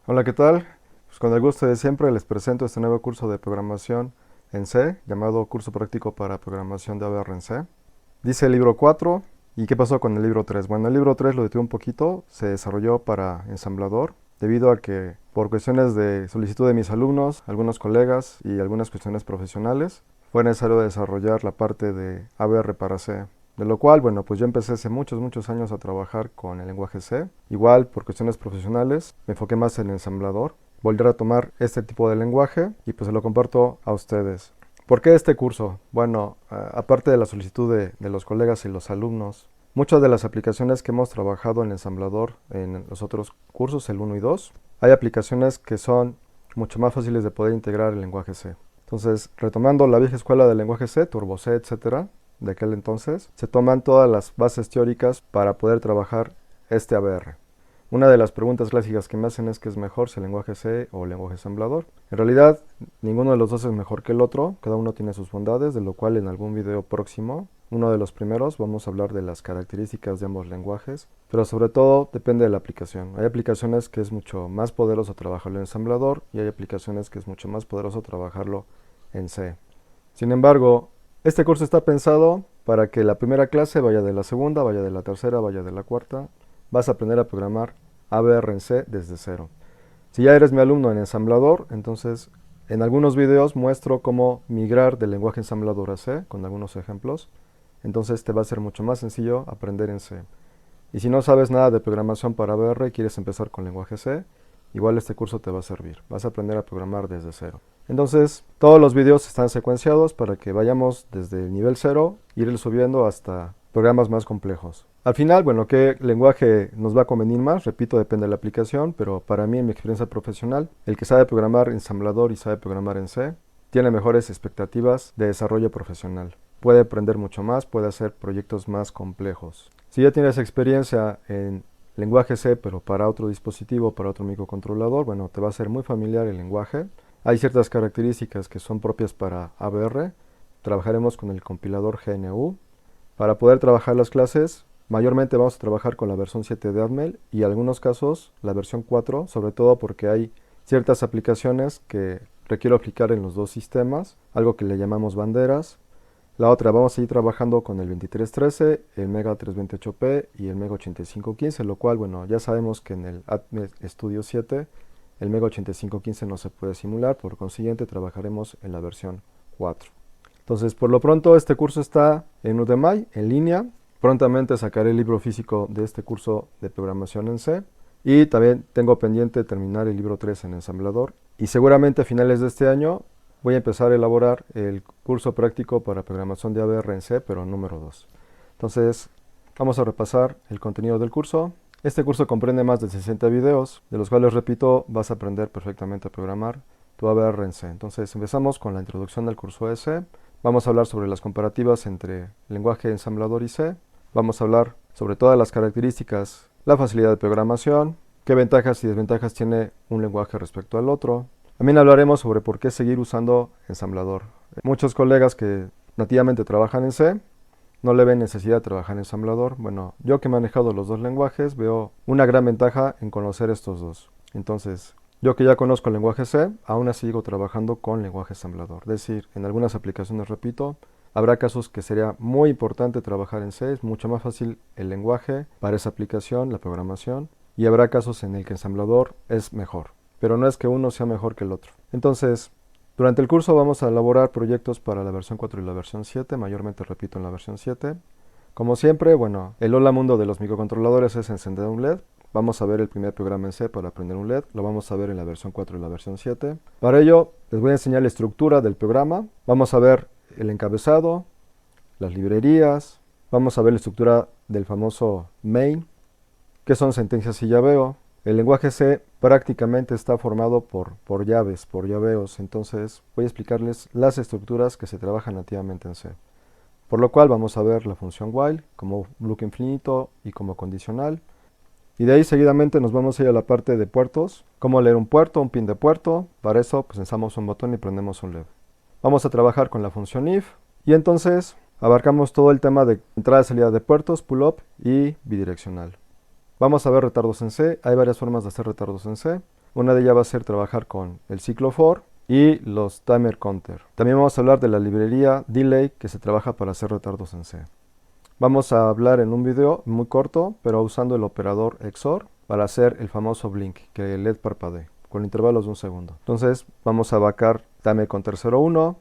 Hola, ¿qué tal? Pues con el gusto de siempre les presento este nuevo curso de programación en C, llamado Curso Práctico para Programación de ABR en C. Dice el libro 4, ¿y qué pasó con el libro 3? Bueno, el libro 3 lo detuve un poquito, se desarrolló para ensamblador, debido a que por cuestiones de solicitud de mis alumnos, algunos colegas y algunas cuestiones profesionales, fue necesario desarrollar la parte de ABR para C. De lo cual, bueno, pues yo empecé hace muchos años a trabajar con el lenguaje C. Igual, por cuestiones profesionales, me enfoqué más en ensamblador. Volver a tomar este tipo de lenguaje y pues se lo comparto a ustedes. ¿Por qué este curso? Bueno, aparte de la solicitud de los colegas y los alumnos, muchas de las aplicaciones que hemos trabajado en ensamblador en los otros cursos, el 1 y 2, hay aplicaciones que son mucho más fáciles de poder integrar el lenguaje C. Entonces, retomando la vieja escuela del lenguaje C, Turbo C, etcétera, de aquel entonces, se toman todas las bases teóricas para poder trabajar este ABR. Una de las preguntas clásicas que me hacen es qué es mejor, si el lenguaje C o el lenguaje ensamblador. En realidad, ninguno de los dos es mejor que el otro, cada uno tiene sus bondades, de lo cual en algún video próximo, uno de los primeros, vamos a hablar de las características de ambos lenguajes, pero sobre todo depende de la aplicación. Hay aplicaciones que es mucho más poderoso trabajarlo en ensamblador y hay aplicaciones que es mucho más poderoso trabajarlo en C. Sin embargo, este curso está pensado para que la primera clase vaya de la segunda, vaya de la tercera, vaya de la cuarta. Vas a aprender a programar ABR en C desde cero. Si ya eres mi alumno en ensamblador, entonces en algunos videos muestro cómo migrar del lenguaje ensamblador a C, con algunos ejemplos. Entonces te va a ser mucho más sencillo aprender en C. Y si no sabes nada de programación para ABR y quieres empezar con lenguaje C, igual este curso te va a servir. Vas a aprender a programar desde cero. Entonces, todos los videos están secuenciados para que vayamos desde el nivel cero, ir subiendo hasta programas más complejos. Al final, bueno, ¿qué lenguaje nos va a convenir más? Repito, depende de la aplicación, pero para mí, en mi experiencia profesional, el que sabe programar en ensamblador y sabe programar en C, tiene mejores expectativas de desarrollo profesional. Puede aprender mucho más, puede hacer proyectos más complejos. Si ya tienes experiencia en lenguaje C, pero para otro dispositivo, para otro microcontrolador, bueno, te va a ser muy familiar el lenguaje. Hay ciertas características que son propias para ABR. Trabajaremos con el compilador GNU. Para poder trabajar las clases, mayormente vamos a trabajar con la versión 7 de Atmel y en algunos casos la versión 4, sobre todo porque hay ciertas aplicaciones que requiero aplicar en los dos sistemas, algo que le llamamos banderas. La otra, vamos a ir trabajando con el 2313, el Mega 328p y el Mega 8515, lo cual, bueno, ya sabemos que en el Atmel Studio 7 el Mega 8515 no se puede simular, por consiguiente trabajaremos en la versión 4. Entonces, por lo pronto, este curso está en Udemy, en línea. Prontamente sacaré el libro físico de este curso de programación en C. Y también tengo pendiente terminar el libro 3 en ensamblador. Y seguramente a finales de este año voy a empezar a elaborar el curso práctico para programación de ABR en C, pero número 2. Entonces, vamos a repasar el contenido del curso. Este curso comprende más de 60 videos, de los cuales, repito, vas a aprender perfectamente a programar tu ABR en C. Entonces, empezamos con la introducción del curso de C. Vamos a hablar sobre las comparativas entre lenguaje ensamblador y C. Vamos a hablar sobre todas las características, la facilidad de programación, qué ventajas y desventajas tiene un lenguaje respecto al otro. También hablaremos sobre por qué seguir usando ensamblador. Muchos colegas que nativamente trabajan en C no le ven necesidad de trabajar en ensamblador. Bueno, yo que he manejado los dos lenguajes veo una gran ventaja en conocer estos dos. Entonces, yo que ya conozco el lenguaje C, aún así sigo trabajando con lenguaje ensamblador. Es decir, en algunas aplicaciones, repito, habrá casos que sería muy importante trabajar en C, es mucho más fácil el lenguaje para esa aplicación, la programación, y habrá casos en el que ensamblador es mejor. Pero no es que uno sea mejor que el otro. Entonces, durante el curso vamos a elaborar proyectos para la versión 4 y la versión 7, mayormente repito en la versión 7. Como siempre, bueno, el hola mundo de los microcontroladores es encender un LED. Vamos a ver el primer programa en C para aprender un LED. Lo vamos a ver en la versión 4 y la versión 7. Para ello, les voy a enseñar la estructura del programa. Vamos a ver el encabezado, las librerías. Vamos a ver la estructura del famoso main, que son sentencias y llaveo. El lenguaje C prácticamente está formado por llaves, por llaveos. Entonces, voy a explicarles las estructuras que se trabajan nativamente en C. Por lo cual vamos a ver la función while como bloque infinito y como condicional. Y de ahí seguidamente nos vamos a ir a la parte de puertos. Cómo leer un puerto, un pin de puerto. Para eso pues pensamos un botón y prendemos un LED. Vamos a trabajar con la función if. Y entonces abarcamos todo el tema de entrada y salida de puertos, pull up y bidireccional. Vamos a ver retardos en C. Hay varias formas de hacer retardos en C. Una de ellas va a ser trabajar con el ciclo for y los timer counter. También vamos a hablar de la librería delay que se trabaja para hacer retardos en C. Vamos a hablar en un video muy corto, pero usando el operador XOR para hacer el famoso blink, que el LED parpadee, con intervalos de un segundo. Entonces vamos a vacar timer counter 01.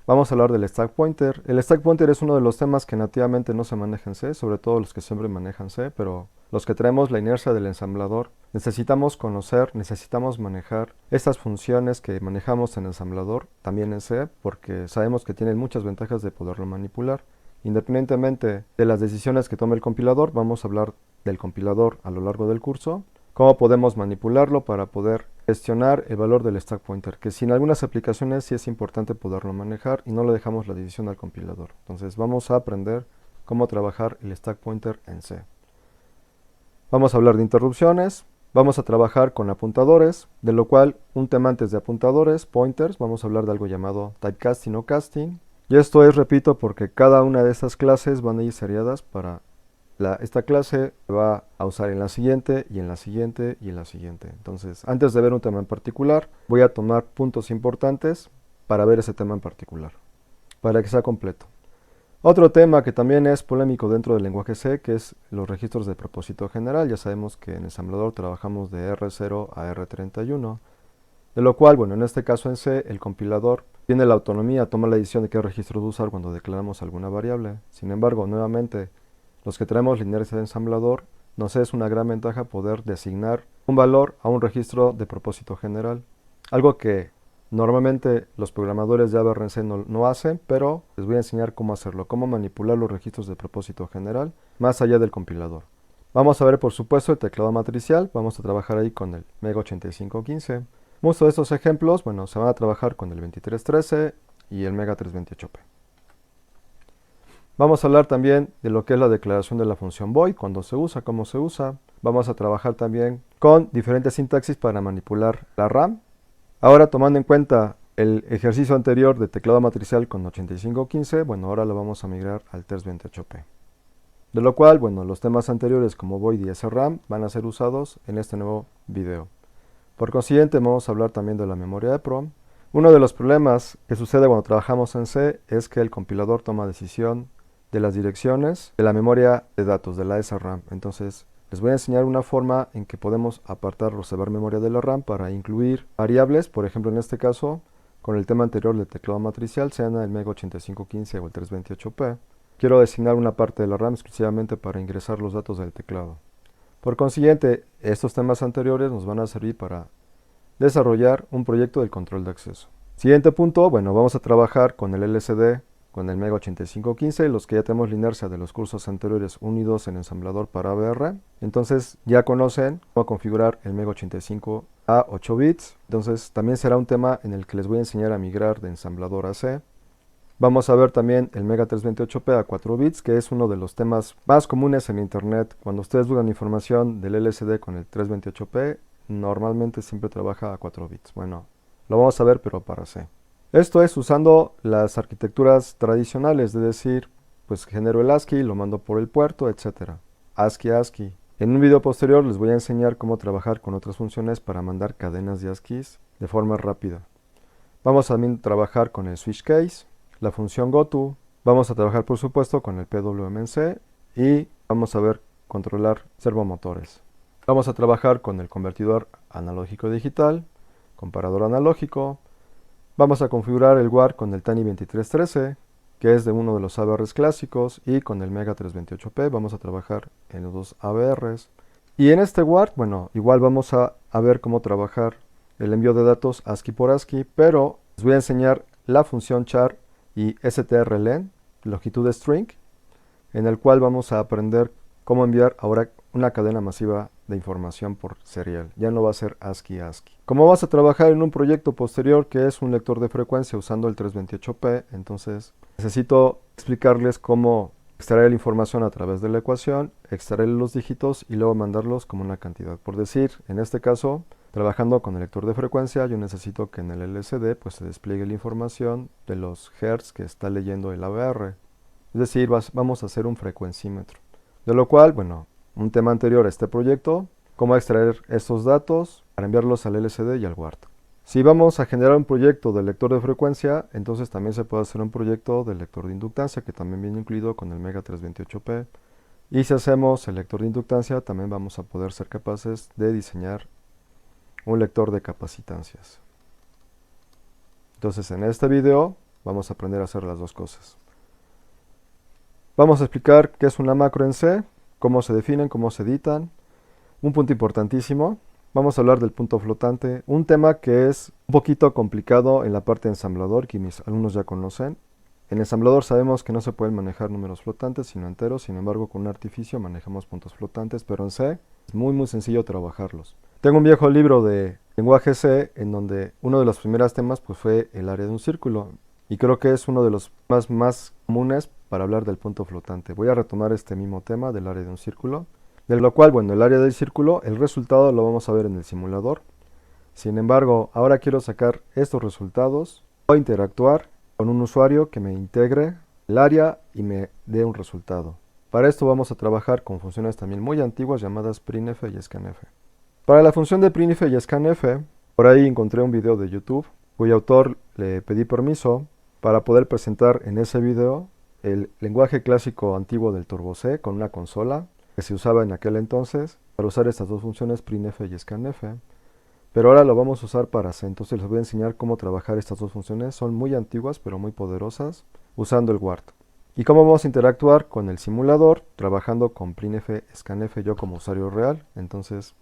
Vamos a hablar del stack pointer. El stack pointer es uno de los temas que nativamente no se maneja en C, sobre todo los que siempre manejan C, pero los que traemos la inercia del ensamblador, necesitamos conocer, necesitamos manejar estas funciones que manejamos en el ensamblador, también en C, porque sabemos que tienen muchas ventajas de poderlo manipular. Independientemente de las decisiones que tome el compilador, vamos a hablar del compilador a lo largo del curso, cómo podemos manipularlo para poder gestionar el valor del stack pointer, que sin algunas aplicaciones sí es importante poderlo manejar y no le dejamos la decisión al compilador. Entonces vamos a aprender cómo trabajar el stack pointer en C. Vamos a hablar de interrupciones, vamos a trabajar con apuntadores, de lo cual un tema antes de apuntadores, pointers, vamos a hablar de algo llamado typecasting o casting. Y esto es, repito, porque cada una de estas clases van a ir seriadas para esta clase se va a usar en la siguiente y en la siguiente y en la siguiente. Entonces, antes de ver un tema en particular, voy a tomar puntos importantes para ver ese tema en particular, para que sea completo. Otro tema que también es polémico dentro del lenguaje C, que es los registros de propósito general. Ya sabemos que en ensamblador trabajamos de R0 a R31, de lo cual, bueno, en este caso en C, el compilador tiene la autonomía, toma la decisión de qué registros usar cuando declaramos alguna variable. Sin embargo, nuevamente, los que traemos la inercia de ensamblador, nos es una gran ventaja poder designar un valor a un registro de propósito general. Algo que normalmente los programadores de ABRC no hacen, pero les voy a enseñar cómo hacerlo, cómo manipular los registros de propósito general más allá del compilador. Vamos a ver, por supuesto, el teclado matricial. Vamos a trabajar ahí con el Mega 8515. Muchos de estos ejemplos, bueno, se van a trabajar con el 2313 y el Mega 328p. Vamos a hablar también de lo que es la declaración de la función void, cuándo se usa, cómo se usa. Vamos a trabajar también con diferentes sintaxis para manipular la RAM. Ahora, tomando en cuenta el ejercicio anterior de teclado matricial con 8515, bueno, ahora lo vamos a migrar al 328p. De lo cual, bueno, los temas anteriores como void y SRAM van a ser usados en este nuevo video. Por consiguiente, vamos a hablar también de la memoria EPROM. Uno de los problemas que sucede cuando trabajamos en C es que el compilador toma decisión de las direcciones de la memoria de datos, de la SRAM. Entonces, les voy a enseñar una forma en que podemos apartar o reservar memoria de la RAM para incluir variables, por ejemplo, en este caso, con el tema anterior del teclado matricial, sean el Mega 8515 o el 328p. Quiero designar una parte de la RAM exclusivamente para ingresar los datos del teclado. Por consiguiente, estos temas anteriores nos van a servir para desarrollar un proyecto del control de acceso. Siguiente punto, bueno, vamos a trabajar con el LCD, con el Mega 8515, los que ya tenemos la inercia de los cursos anteriores 1 y 2 en ensamblador para ABR. Entonces ya conocen cómo configurar el Mega 85 a 8 bits. Entonces también será un tema en el que les voy a enseñar a migrar de ensamblador a C. Vamos a ver también el Mega 328p a 4 bits, que es uno de los temas más comunes en Internet. Cuando ustedes buscan información del LCD con el 328p, normalmente siempre trabaja a 4 bits. Bueno, lo vamos a ver, pero para C. Esto es usando las arquitecturas tradicionales, es decir, pues genero el ASCII, lo mando por el puerto, etc. ASCII, ASCII. En un video posterior les voy a enseñar cómo trabajar con otras funciones para mandar cadenas de ASCIIs de forma rápida. Vamos también a trabajar con el switch case, la función goto. Vamos a trabajar, por supuesto, con el PWM en C y vamos a ver controlar servomotores. Vamos a trabajar con el convertidor analógico digital, comparador analógico. Vamos a configurar el WAR con el TANI 2313, que es de uno de los ABRs clásicos, y con el Mega 328p vamos a trabajar en los dos ABRs. Y en este WAR, bueno, igual vamos a ver cómo trabajar el envío de datos ASCII por ASCII, pero les voy a enseñar la función char y strlen, longitud de string, en el cual vamos a aprender cómo enviar ahora una cadena masiva de información por serial. Ya no va a ser ASCII ASCII. Como vas a trabajar en un proyecto posterior que es un lector de frecuencia usando el 328p, entonces necesito explicarles cómo extraer la información a través de la ecuación, extraer los dígitos y luego mandarlos como una cantidad. Por decir, en este caso, trabajando con el lector de frecuencia, yo necesito que en el LCD pues, se despliegue la información de los hertz que está leyendo el ABR. Es decir, vamos a hacer un frecuencímetro. De lo cual, bueno, un tema anterior a este proyecto, cómo extraer estos datos para enviarlos al LCD y al WART. Si vamos a generar un proyecto de lector de frecuencia, entonces también se puede hacer un proyecto de lector de inductancia, que también viene incluido con el Mega 328P. Y si hacemos el lector de inductancia, también vamos a poder ser capaces de diseñar un lector de capacitancias. Entonces en este video vamos a aprender a hacer las dos cosas. Vamos a explicar qué es una macro en C, cómo se definen, cómo se editan. Un punto importantísimo, vamos a hablar del punto flotante, un tema que es un poquito complicado en la parte de ensamblador, que mis alumnos ya conocen. En ensamblador sabemos que no se pueden manejar números flotantes, sino enteros. Sin embargo, con un artificio manejamos puntos flotantes, pero en C es muy sencillo trabajarlos. Tengo un viejo libro de lenguaje C en donde uno de los primeros temas pues, fue el área de un círculo. Y creo que es uno de los más comunes para hablar del punto flotante. Voy a retomar este mismo tema del área de un círculo, de lo cual, bueno, el área del círculo, el resultado lo vamos a ver en el simulador. Sin embargo, ahora quiero sacar estos resultados o interactuar con un usuario que me integre el área y me dé un resultado. Para esto vamos a trabajar con funciones también muy antiguas llamadas printf y scanf. Para la función de printf y scanf, por ahí encontré un video de YouTube, cuyo autor le pedí permiso para poder presentar en ese video el lenguaje clásico antiguo del Turbo C con una consola que se usaba en aquel entonces para usar estas dos funciones printf y scanf. Pero ahora lo vamos a usar para C, entonces les voy a enseñar cómo trabajar estas dos funciones. Son muy antiguas pero muy poderosas usando el WART. Y cómo vamos a interactuar con el simulador trabajando con printf, scanf yo como usuario real. Entonces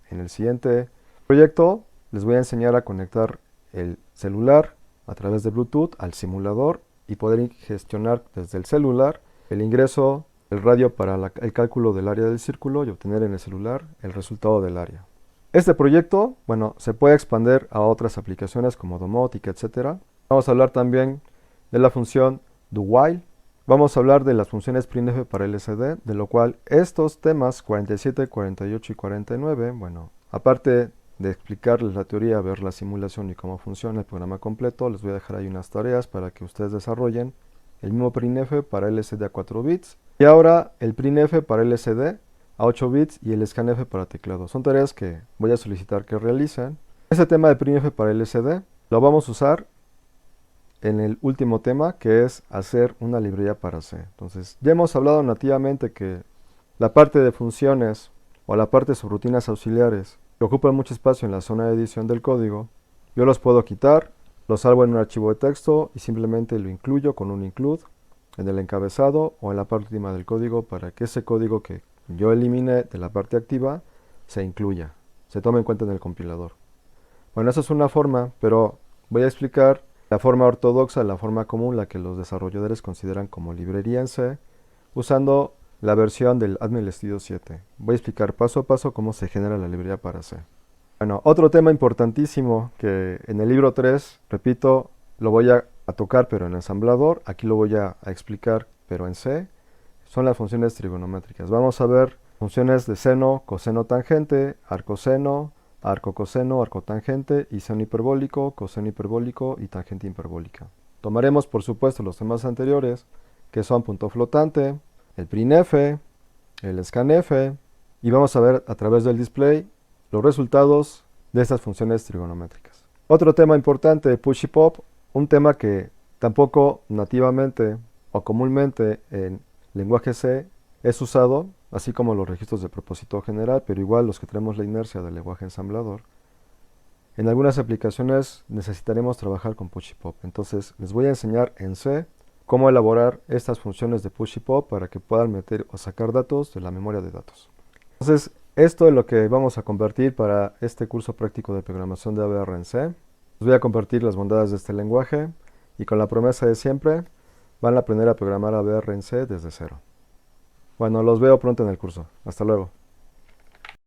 en el siguiente proyecto les voy a enseñar a conectar el celular a través de Bluetooth al simulador y poder gestionar desde el celular el ingreso, el radio para el cálculo del área del círculo y obtener en el celular el resultado del área. Este proyecto, bueno, se puede expandir a otras aplicaciones como domótica, etc. Vamos a hablar también de la función do-while. Vamos a hablar de las funciones printf para LCD, de lo cual estos temas 47, 48 y 49, bueno, aparte de explicarles la teoría, ver la simulación y cómo funciona el programa completo, les voy a dejar ahí unas tareas para que ustedes desarrollen el mismo printf para LCD a 4 bits y ahora el printf para LCD a 8 bits y el scanf para teclado. Son tareas que voy a solicitar que realicen. Este tema de printf para LCD lo vamos a usar en el último tema, que es hacer una librería para C. Entonces, ya hemos hablado nativamente que la parte de funciones o la parte de subrutinas auxiliares que ocupan mucho espacio en la zona de edición del código, yo los puedo quitar, los salvo en un archivo de texto y simplemente lo incluyo con un include en el encabezado o en la parte última del código para que ese código que yo elimine de la parte activa se incluya, se tome en cuenta en el compilador. Bueno, esa es una forma, pero voy a explicar la forma ortodoxa, la forma común, la que los desarrolladores consideran como librería en C, usando la versión del Admin Studio 7. Voy a explicar paso a paso cómo se genera la librería para C. Bueno, otro tema importantísimo que en el libro 3, repito, lo voy a tocar pero en ensamblador, aquí lo voy a explicar pero en C, son las funciones trigonométricas. Vamos a ver funciones de seno, coseno, tangente, arcoseno, arcocoseno, arcotangente y seno hiperbólico, coseno hiperbólico y tangente hiperbólica. Tomaremos por supuesto los temas anteriores, que son punto flotante, el printf, el scanf, y vamos a ver a través del display los resultados de estas funciones trigonométricas. Otro tema importante, push y pop, un tema que tampoco nativamente o comúnmente en lenguaje C es usado, así como los registros de propósito general, pero igual los que tenemos la inercia del lenguaje ensamblador. En algunas aplicaciones necesitaremos trabajar con push y pop, entonces les voy a enseñar en C cómo elaborar estas funciones de push y pop para que puedan meter o sacar datos de la memoria de datos. Entonces, esto es lo que vamos a convertir para este curso práctico de programación de AVR en C. Les voy a compartir las bondades de este lenguaje y con la promesa de siempre van a aprender a programar AVR en C desde cero. Bueno, los veo pronto en el curso. Hasta luego.